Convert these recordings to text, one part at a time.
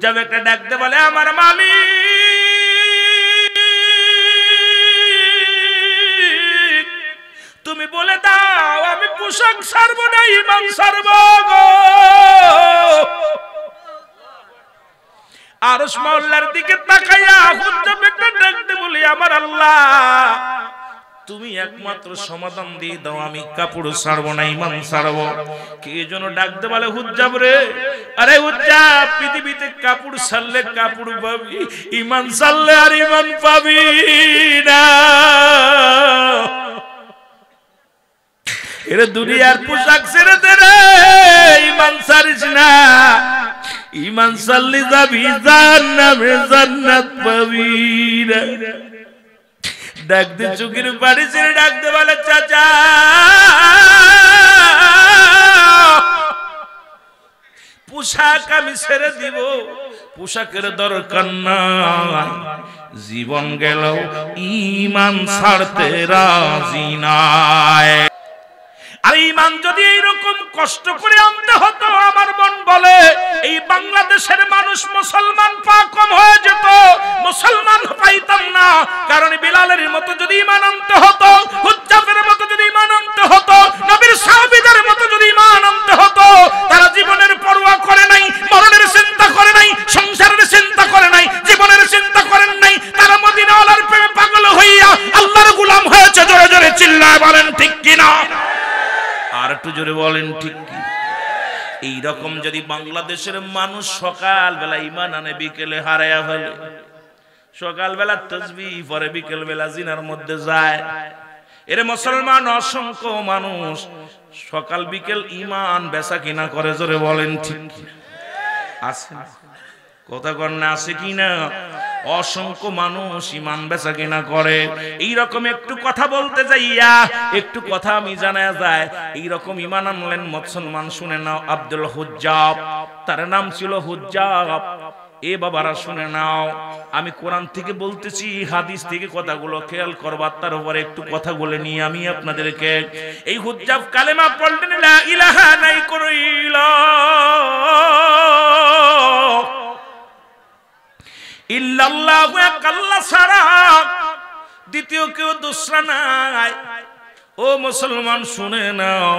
হুজ্জাব একটা ডাকতে বলে আমার মালিক তুমি বলে দাও আমি পোশাক ছাড়বো না ঈমান ছাড়বো গো। আরশ মাওলার দিকে তাকাইয়া হুজ্জাব একটা ডাকতে বলি আমার আল্লাহ তুমি একমাত্র সমাধান দিয়ে দাও আমি কাপড় ছাড়বো না ঈমান ছাড়বো। কে যেন ডাকতে বলে হুজ্জাব রে, আরে হুজ্জাব পৃথিবীতে কাপড় ছাড়লে কাপড় পাবি, ঈমান ছাড়লে আর ঈমান পাবি না। এর দুনিয়ার পোশাক ছেড়ে দে রে, ঈমান ছাড়িস না। ঈমান ছাড়লে যাবি জান্নাতে, জান্নাত পাবি না। ডাকতে চোখের পানি ছেড়ে ডাকতে বলে চাচা পোশাক আমি ছেড়ে দিব, পোশাকের দরকার নাই, জীবন গেল ঈমান ছাড়তে রাজি নাই। আর ঈমান যদি এইরকম কষ্ট করে আনতে হতো আমার মন বলে এই বাংলাদেশের মানুষ মুসলমান পা কম হয়ে যেত, মুসলমান পাইতাম না। কারণ বিলালের মতো যদি ঈমান আনতে হতো, হুজ্জাবের মতো যদি ঈমান আনতে হতো, নবীর সাহাবীদের মতো যদি ঈমান আনতে হতো, তারা জীবনের পরোয়া করে নাই, মরণের চিন্তা করে নাই, সংসারের চিন্তা করে নাই, জীবনের চিন্তা করেন নাই। তারা মদিনাওয়ালার প্রেমে পাগল হইয়া আল্লাহর গোলাম হয়েছে। জোরে জোরে চিল্লায় বলেন ঠিক কিনা? আর একটু জোরে বলেন ঠিক কি? এইরকম যদি বাংলাদেশের মানুষ সকাল বেলা ঈমান আনে বিকেলে হারায়া ফেলে, সকাল বেলা তাসবিহ পড়ে বিকেল বেলা জিনার মধ্যে যায়, এর মুসলমান অসংখ্য মানুষ সকাল বিকেল ঈমান বেচা কিনা করে। জোরে বলেন ঠিক কি? আছে কথা কর না, আছে কিনা? অসংখ্য মানুষ ঈমান বেচা কিনা করে। এইরকম একটু কথা বলতে যাইয়া একটু কথা আমি জানা যায়। এইরকম ঈমান আনলেন মুসলমান, শুনে নাও, আব্দুল হুজ্জাব, তার নাম ছিল হুজ্জাব। এ বাবারা শুনে নাও, আমি কোরআন থেকে বলতেছি, হাদিস থেকে কথাগুলো খেয়াল করবার, তার উপরে একটু কথা বলে নিয়ে আমি আপনাদেরকে। এই হুজ্জাব কালেমা পড়লেন লা ইলাহা নাই কইলা ইল্লাল্লাহু এক আল্লাহ ছাড়া দ্বিতীয় কেউ দোসরা নাই। ও মুসলমান শুনে নাও,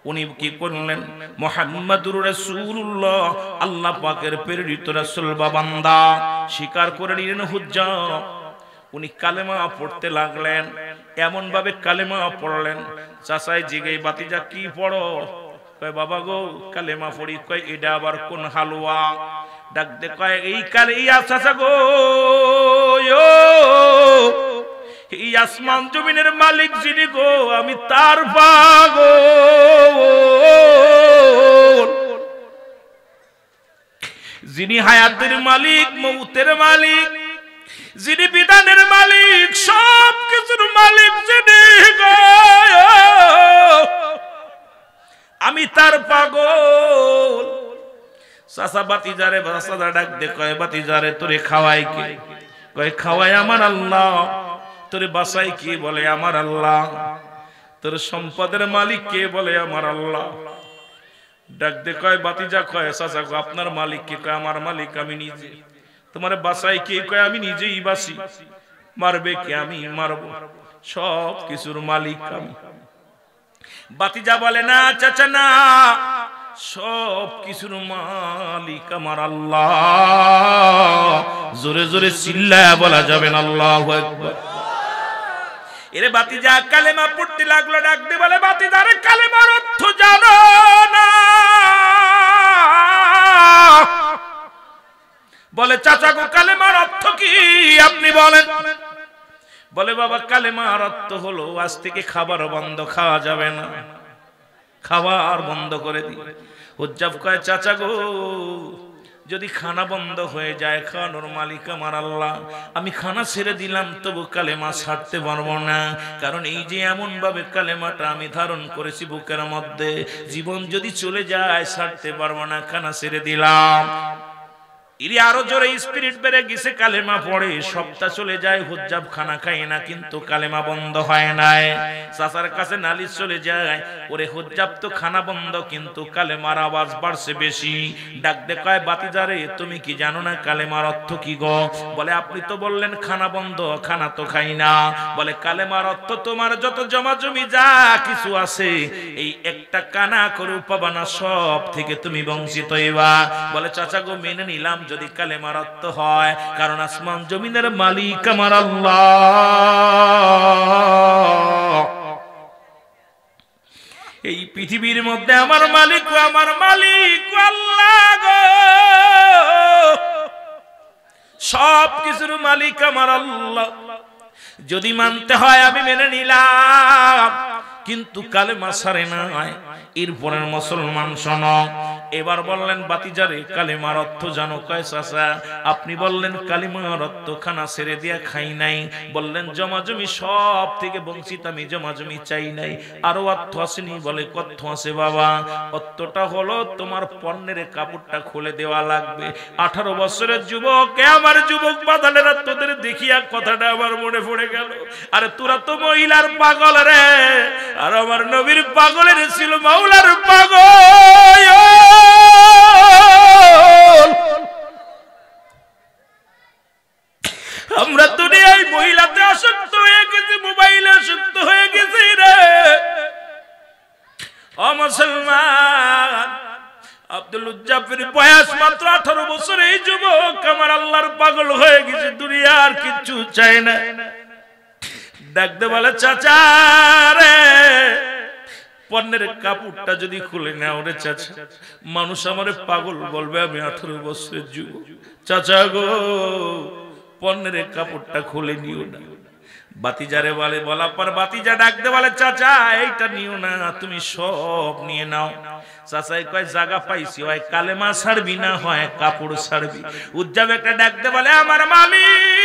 উনি কি করলেন? মুহাম্মাদুর রাসূলুল্লাহ আল্লাহ পাকের প্রেরিত রাসূল বা বান্দা স্বীকার করে নিলেন হুজ্জাব। উনি কালেমা পড়তে লাগলেন, এমন ভাবে কালেমা পড়লেন, চাচাই জিগাই বাতিজা কি পড়ো? কয় বাবা গো কালেমা পড়ি। কয় এটা আবার কোন হালুয়া? ডাক দে কয় এই কালে ইয়া চাচা গো, এই আসমান জমিনের মালিক যিনি গো, আমি তার পাগল। যিনি হায়াতের মালিক, মৌতের মালিক, যিনি বিধানের মালিক, সব কিছুর মালিক যিনি গো, আমি তার পাগল। চাচা বাতিজারে চাচা ডাক দে কয় বাতিজারে তোরে খাওয়াই কে? কয় খাওয়াই আমার আল্লাহ। তোরে বাসাই কে? বলে আমার আল্লাহ। তোর সম্পদের মালিক কে? বলে আমার আল্লাহ। ডাক দে কয় বাতিজা, কয় চাচা গো আপনার মালিক কে? কয় আমার মালিক আমি নিজে। তোমার বাসাই কে? কয় আমি নিজেই বাসি। মারবে কে? আমি মারবো। সব কিছুর মালিক আমি। বাতিজা বলে না চাচা না, সব কিছুর মালিক আমার আল্লাহ। জোরে জোরে চিল্লায়া বলা যাবে না আল্লাহু আকবার। এরে বাতিজা কালেমা পড়তে লাগলো, ডাক দিয়ে বলে বাতিজারে কালেমার অর্থ জানো না? বলে চাচা গো কালেমার অর্থ কি আপনি বলেন? বলে বাবা কালেমার অর্থ হলো আজ থেকে খাবার বন্ধ, খাওয়া যাবে না, খাবার বন্ধ করে দি। হুজ্জাব কয় চাচা গো যদি খানা বন্ধ হয়ে যায়, খাওয়ানোর মালিক আমার আল্লাহ, আমি খানা ছেড়ে দিলাম তবু কালেমা ছাড়তে পারবো না। কারণ এই যে এমন ভাবে কালেমাটা আমি ধারণ করেছি বুকের মধ্যে, জীবন যদি চলে যায় ছাড়তে পারবো না, খানা ছেড়ে দিলাম। ইরি আরো জোরে স্পিরিট বেড়ে গেছে, কালেমা পড়ে, সপ্তাহ চলে যায়, হুজ্জাব খানা খায় না, কিন্তু কালেমা বন্ধ হয় নাই। চাচার কাছে নালিশ চলে যায়, ওরে হুজ্জাব তো খানা বন্ধ, কিন্তু কালেমার আওয়াজ বাড়ছে বেশি। ডাক দে কয়, বাতিজারে তুমি কি জানো না কালেমার অর্থ কি গো? বলে, আপনি তো বললেন খানা বন্ধ, খানা তো খাই না। বলে, কালেমার অর্থ তোমার যত জমা জমি যা কিছু আছে, এই একটা কানা করে পাবা না, সব থেকে তুমি বঞ্চিত হইবা। বলে, চাচা গো মেনে নিলাম যদি কালেমার অর্থ হয়, কারণ আসমান জমিনের মালিক আমার আল্লাহ। এই পৃথিবীর মধ্যে আমার মালিক আল্লাহ গো, সব কিছুর মালিক আমার আল্লাহ। যদি মানতে হয় আমি মেনে নিলাম, কিন্তু কালেমা ছাড়ে নাই। এরপরের মুসলমান শোনো, এবার বললেন, বাতিজারে কালেমার অর্থ জানো? কয়, চাচা আপনি বললেন কালেমার অর্থ খানা ছেড়ে দিয়া খাই নাই, বললেন জমাজমি সব থেকে বঞ্চিত, আমি জমাজমি চাই নাই। আরো অর্থ আসেনি? বলে, কত আছে বাবা? অর্থটা হলো তোমার পণ্যের কাপড়টা খুলে দেওয়া লাগবে। 18 বছরের যুবক, আমার যুবক বাদালেরা, তোদের দেখিয়া কথাটা আমার মনে পড়ে গেল। আরে তোরা তো মহিলার পাগল রে, আর আমার নবীর পাগলের ছিল মাওলার পাগল। আমরা দুনিয়ায় মহিলাতে আসক্ত হয়ে গেছি, মোবাইলে আসক্ত হয়ে গেছি রে। ও মুসলমান, আব্দুল উজ্জাফের বয়স মাত্র 18 বছর। এই যুবক আমার আল্লাহর পাগল হয়ে গেছে, দুনিয়ার কিচ্ছু চায় না। ডাকতে বলে, চাচা রে, পণ্যের কাপড়টা যদি খুলে নাও রে চাচা, মানুষ আমারে পাগল বলবে, আমি 18 বছরের যুবক। চাচা গো, পণ্যের কাপড়টা খুলে নিও না। বাতিজারে বলে, বলার পর বাতিজা ডাকতে বলে, চাচা এইটা নিও না, তুমি সব নিয়ে নাও। চাচাই কয়, জায়গা পাইছি, হয় কালেমা ছাড়বি না হয় কাপড় ছাড়বি। উজ্জাব একটা ডাকতে বলে, আমার মালিক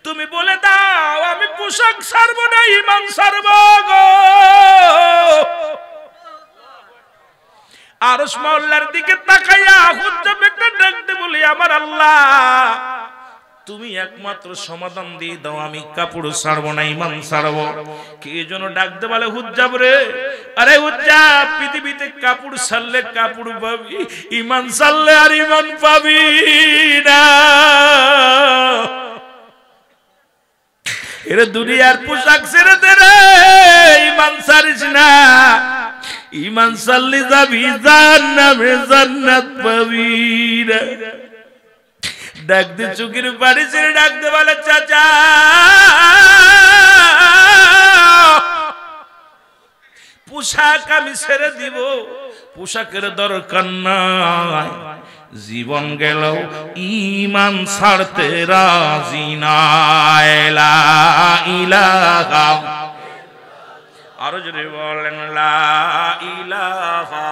তুমি বলে দাও, আমি পোশাক ছাড়বো না ঈমান ছাড়বো গো। আরশ মাওলার দিকে তাকাইয়া হুজ্জাব একটা ডাকতে বলি, আমার আল্লাহ তুমি একমাত্র সমাধান দিয়ে দাও, আমি কাপড় ছাড়বো না, ঈমান ছাড়বো। কে যেন ডাকতে বলে, হুজ্জাব রে, আরে হুজ্জাব, পৃথিবীতে কাপড় ছাড়লে কাপড় পাবি, ঈমান ছাড়লে আর ঈমান পাবি না। এর দুনিয়ার পোশাক ছেড়ে দে রে, ঈমান ছাড়িস না। ঈমান ছাড়লে যাবি জান্নাতে, জান্নাত পাবি না। ডাকতে চোখের পানি ছেড়ে ডাকতে বলে, চাচা পোশাক আমি ছেড়ে দিব, পোশাকের দরকার নাই, জীবন গেল ঈমান ছাড়তে রাজি না। লা ইলাহা, আরো যদি বলেন লা ইলাহা,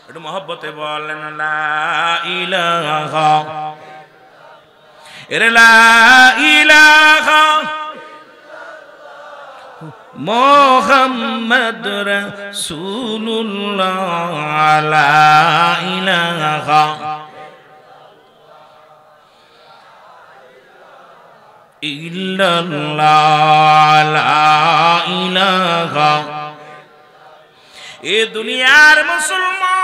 একটু মহব্বতে বলেন লা ইলাহা, এরে লা ইলাহা মুহাম্মদ রাসূলুল্লাহ, লা ইলাহা ইল্লাল্লাহ, লা ইলাহা। এ দুনিয়ার মুসলমান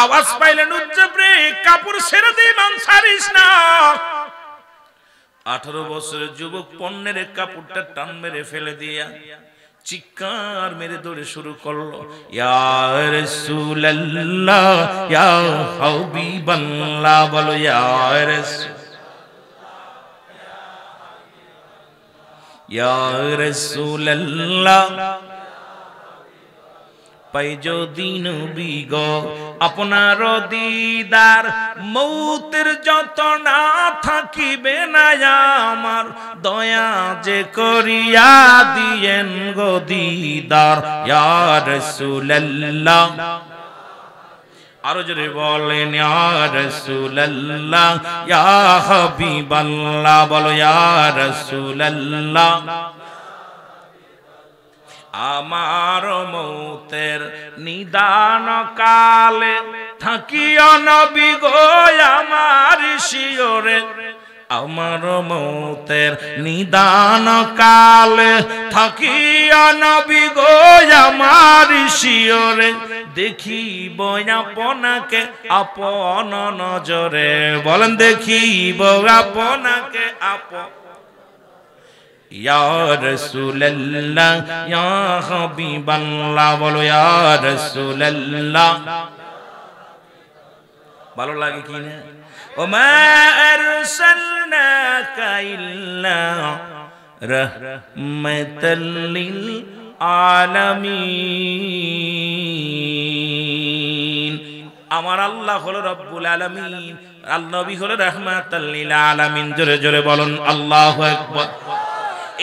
আওয়াজ পাইলেন, উজ্জাব রে, কাপড় ছেড়ে দে, ঈমান ছাড়িস না। 18 বছরের যুবক পণ্যের কাপড়টা টান মেরে ফেলে দিয়া চিৎকার মেরে দৌড়ে শুরু করলো, ইয়া রাসূলুল্লাহ, ইয়া হাবিবাল্লাহ, বলো ইয়া রাসূলুল্লাহ। পাই যদি নবী গো আপনার দিদার, মৌতের যন্ত্রণা থাকিবে না আমার, দয়া যে করিয়া দিয়েন গো দিদার। ইয়া রাসূলুল্লাহ, আরো জোরে বলেন ইয়া রাসূলুল্লাহ ইয়া হাবিবাল্লাহ, বলো ইয়া রাসূলুল্লাহ। আমার মৌতের নিদান কালে থাকিও নবী গো আমার শিয়রে, আমার মৌতের নিদান কালে থাকিও নবী গো আমার শিয়রে, দেখিব আপনাকে আপন নজরে, বলেন দেখিব আপনাকে আপন। ইয়া রাসূলুল্লাহ ইয়া হাবিবাল্লাহ, বলো ইয়া রাসূলুল্লাহ। ভালো লাগে কি না? ওমা আরসালনাকা ইল্লা রাহমাতাল লিল আলামিন। আমার আল্লাহ হলো রব্বুল আলামিন, আল্লাহ নবী হলো রাহমাতাল লিল আলামিন। জোরে জোরে বলুন আল্লাহু আকবার।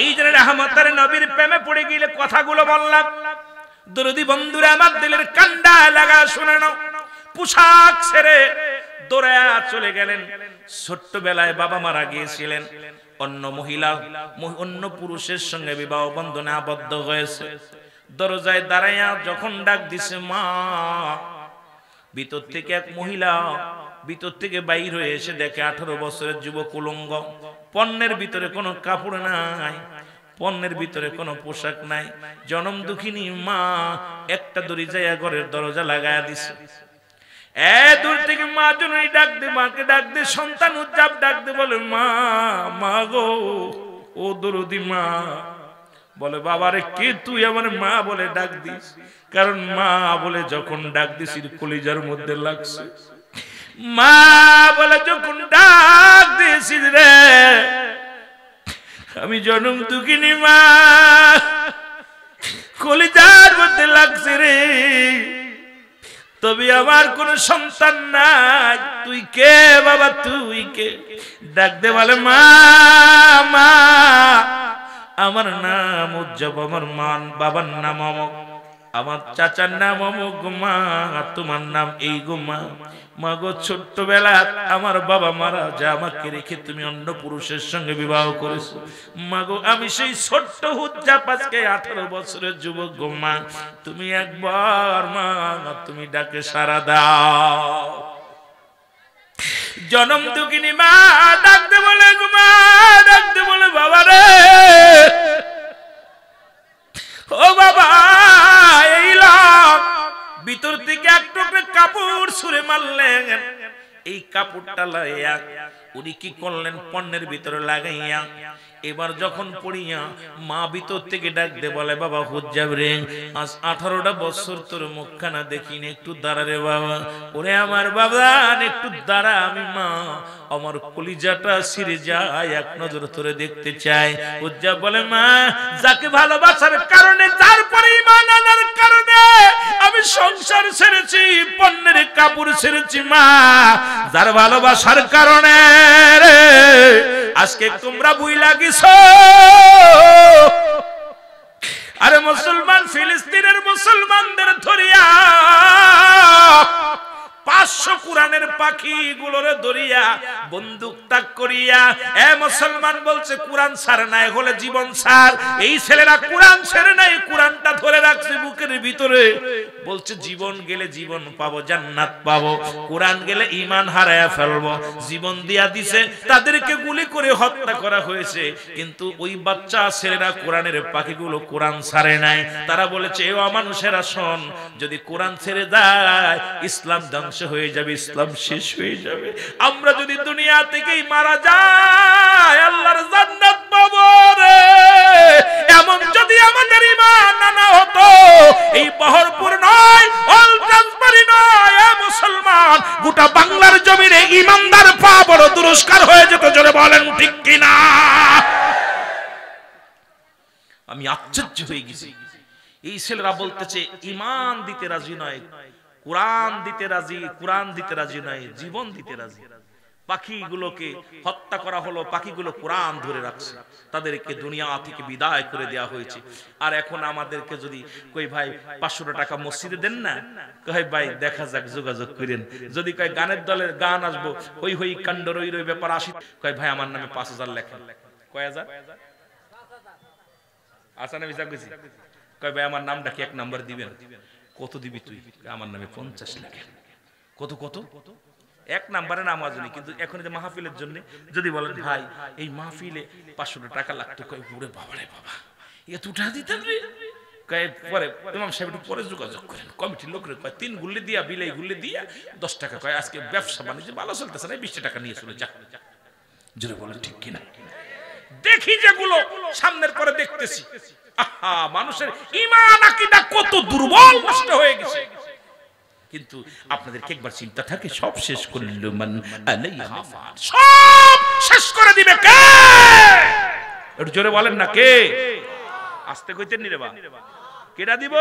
এই যে রাহমাতের নবীর প্রেমে পড়ে গেলে কথাগুলো বললাম, দরদি বন্ধুরা আমার দিলের কান্ডা লাগা শুনে নাও। পোশাক ছেড়ে দৌড়া চলে গেলেন। ছোট্টবেলায় বাবা মারা গিয়েছিলেন, অন্য মহিলা অন্য পুরুষের সঙ্গে বিবাহ বন্ধনে আবদ্ধ হয়েছে। দরজায় দাঁড়াইয়া যখন ডাক দিছে মা, ভিতর থেকে এক মহিলা ভিতর থেকে বাইর হয়ে এসে দেখে 18 বছরের যুবক উলঙ্গ, পণ্যের ভিতরে কোনো কাপড় নাই, পণ্যের ভিতরে কোনো পোশাক নাই। জনম দুঃখিনী মা একটা দড়ি যাইয়া ঘরের দরজা লাগাইয়া দিছে। দূর থেকে মা জননী ডাক দে, মাকে ডাক দে, সন্তান উজ্জাব ডাক দে, বলে মা, মা গো, ও দরদি মা। বলে বাবারে কে তুই আমার মা বলে ডাক দিস? কারণ মা বলে যখন ডাক দিছিস কলিজার মধ্যে লাগছে। মা বলে যখন ডাক দিছিস রে, আমি জনম দুঃখিনী মা, কলিজার মধ্যে লাগছে রে, তবে আমার কোন সন্তান নাই। তুই কে বাবা, তুই কে? ডাক দে বলে মা, মা আমার নাম উজ্জব, আমার মান বাবার নাম অমুক, আমার চাচার নাম অমুক মা, তোমার নাম এই গো মা। মা গো ছোট্টবেলা আমার বাবা মারা যা, আমাকে রেখে তুমি অন্য পুরুষের সঙ্গে বিবাহ করেছো। মা গো আমি সেই ছোট্ট হুজ্জাব আজকে 18 বছরের যুবক গো মা, তুমি একবার মা তুমি ডাকে সাড়া দাও। জনম দুঃখিনী মা ডাকতে বলে গো মা, ডাকতে বলে বাবা রে, ও বাবা এইলাম। ভিতর থেকে এক টুকরো কাপড় ছুঁড়ে মারলেন। এই কাপড়টা লাইয়া উনি কি করলেন, পণ্যের ভিতরে লাগাইয়া এবার যখন পড়িয়া মা ভিতর থেকে ডাক দে বলে বাবা হুজ্জাব রে, আজ 18টা বছর তোর মুখখানা দেখিনি, একটু দাঁড়া রে বাবা। ওরে আমার বাবা একটু দাঁড়া, আমি মা আমার কলিজাটা ছিঁড়ে যায়, এক নজর তোরে দেখতে চাই। হুজ্জাব বলে মা, যাকে ভালোবাসার কারণে, যার পরে ঈমান আনার কারণে আমি সংসার ছেড়েছি, পণ্যের কাপড় ছেড়েছি মা, যার ভালোবাসার কারণে আজকে তোমরা বুইলা গেছো। আরে মুসলমান ফিলিস্তিনের মুসলমানদের ধরিয়া 500 কোরআনের পাখি গুলোরে ধরিয়া বন্দুক তাক করিয়া এ মুসলমান বলছে কোরআন ছাড় নাই, হলে জীবন ছাড়। এই ছেলেরা কোরআন ছেড়ে নাই, কোরআনটা ধরে রাখছে বুকের ভিতরে, বলছে জীবন গেলে জীবন পাবো, জান্নাত পাবো, কোরআন গেলে ঈমান হারায়া ফেলবো। জীবন দিয়া দিছে, তাদেরকে গুলি করে হত্যা করা হয়েছে, কিন্তু ওই বাচ্চা ছেলেরা কোরআনের পাখিগুলো কোরআন ছাড়ে নাই। তারা বলেছে এ অমানুষেরা শোন, যদি কোরআন ছেড়ে দেয় ইসলাম ধ্বংস হয়ে যাবে, ইসলাম শেষ হয়ে যাবে। আমরা যদি দুনিয়া থেকেই মারা যাই আল্লাহর জান্নাত পাবো রে। এমন যদি আমাদের ঈমান না হতো, এই বহরপুর নয়, অল ট্রান্সফারি নয়, এ মুসলমান গোটা বাংলার জমিনে ঈমানদার পা বড় পুরস্কার হয়ে যেত। জোরে বলেন ঠিক কিনা? আমি আশ্চর্য হয়ে গেছি। এই ছেলেরা বলতেছে ঈমান দিতে রাজি নয়, কোরআন দিতে রাজি, কোরআন দিতে রাজি নয়, জীবন দিতে রাজি। পাখিগুলোকে হত্যা করা হলো, পাখিগুলো কোরআন ধরে রাখছে, তাদেরকে দুনিয়া থেকে বিদায় করে দেওয়া হয়েছে। আর এখন আমাদেরকে যদি কই ভাই 500 টাকা মসজিদে দেন না, কই ভাই দেখা যাক যোগাযোগ করেন, যদি কয় গানের দলের গান আসবো হই হই কাণ্ড রই রই ব্যাপার আসি, কয় ভাই আমার নামে 5000 লেখেন। কয় হাজার আসা না হিসাব গেছি, কয় ভাই আমার নামটা কি 1 নাম্বার দিবেন? কত দিবি তুই? আমার নামে 50 লেখেন। কত কত 1 নাম্বারে নাম আসেনি, কিন্তু এখন যে মাহফিলের জন্য যদি বলেন ভাই এই মাহফিলে 500 টাকা লাগতো, কয় ওরে বাবা রে বাবা এত টাকা দিতেন রে, কয় পরে ইমাম সাহেব একটু পরে যোগাযোগ করেন, কমিটির লোকরে কয় 3 গুল্লি দিয়া বিলাই গুল্লি দিয়া 10 টাকা, কয় আজকে ব্যবসা বাণিজ্য ভালো চলতেছে না, 20 টাকা নিয়ে চলে যা। জোরে বলেন ঠিক কিনা? দেখি যেগুলো সামনের পরে দেখতেছি, আহা মানুষের ঈমান আকীদা কত দুর্বল নষ্ট হয়ে গেছে। কিন্তু আপনাদেরকে একবার চিন্তা থাকে, সব শেষ করল মান আলাইহা ফান, সব শেষ করে দিবে কে? একটু জোরে বলেন না কে? আস্তে কইতেন নি রে বা, কেডা দিব?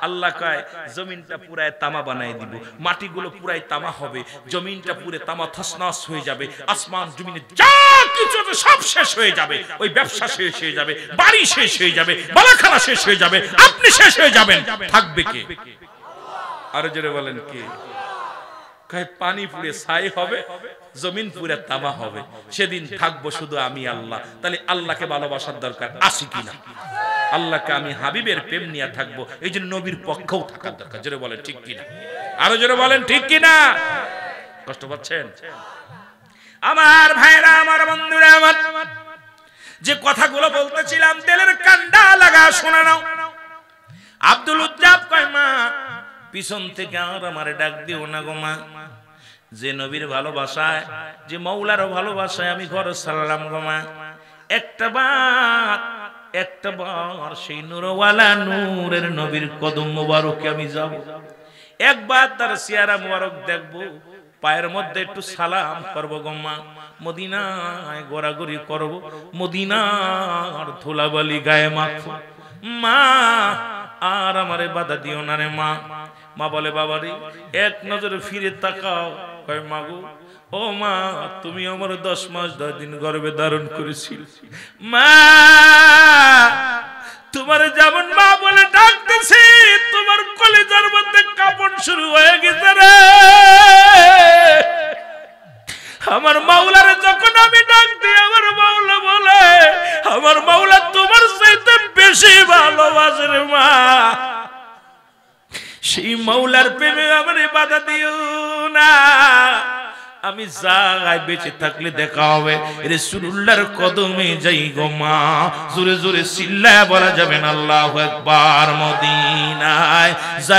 আল্লাহ কয় জমিনটা পুরাই তামা বানাই দিব, মাটিগুলো পুরাই তামা হবে, জমিনটা পুরে তামা তছনছ হয়ে যাবে, আসমান জমিনে যা কিছু আছে সব শেষ হয়ে যাবে, ওই ব্যবসা শেষ হয়ে যাবে, বাড়ি শেষ হয়ে যাবে, বালাখানা শেষ হয়ে যাবে, আপনি শেষ হয়ে যাবেন, থাকবে কে? আরো জোরে বলেন কে? কয় পানি পুরে ছাই হবে, জমিন পুরে তামা হবে, সেদিন থাকবো শুধু আমি আল্লাহ। তাহলে আল্লাহকে ভালোবাসার দরকার আছে কিনা? আল্লাহকে আমি হাবিবের প্রেম নিয়ে থাকবো, এই জন্য নবীর পক্ষেও থাকার দরকার। জোরে বলেন ঠিক কিনা? আরো জোরে বলেন ঠিক কিনা? কষ্ট পাচ্ছেন আমার ভাইরা, আমার বন্ধুরা, আমার যে কথাগুলো বলতেছিলাম তেলের কান্ডা লাগা শোনা নাও। আব্দুল উজ্জাব কয় মা পিছন থেকে আর আমারে ডাক দিও না গো মা, যে নবীর ভালোবাসায়, যে মৌলার ভালোবাসায় আমি ঘর সারলাম গো মা, একটা বার সেই নূরওয়ালা নূরের নবীর কদম মোবারকে আমি যাব, একবার তার চেহারা মোবারক দেখবো, পায়ের মধ্যে একটু সালাম করবো গো মা, মদিনায় ঘোরাঘুরি করবো, মদিনার ধুলাবালি গায়ে মাখবো মা, আর আমারে বাধা দিও না রে মা। মা বলে বাবারে এক নজরে ফিরে তাকাও। কয় মাগো ও মা তুমি আমার 10 মাস 10 দিন গর্ভে ধারণ করেছিল মা, তোমার যেমন মা বলে ডাকতেছি তোমার কলিজার মধ্যে কাঁপন শুরু হয়ে গেছে রে। আমার মাওলারে যখন আমি ডাক দিই আমার মাওলা বলে আমার মাওলা তোমার চাইতে বেশি ভালোবাসে রে মা, সেই মাওলার প্রেমে আমারে বাধা দিও না। আমি যাই বেঁচে থাকলে দেখা হবে রাসূলুল্লাহর কদমে যাই গো মা, জোরে জোরে চিল্লায়া বলা যাবে না আল্লাহু আকবার। মদিনায়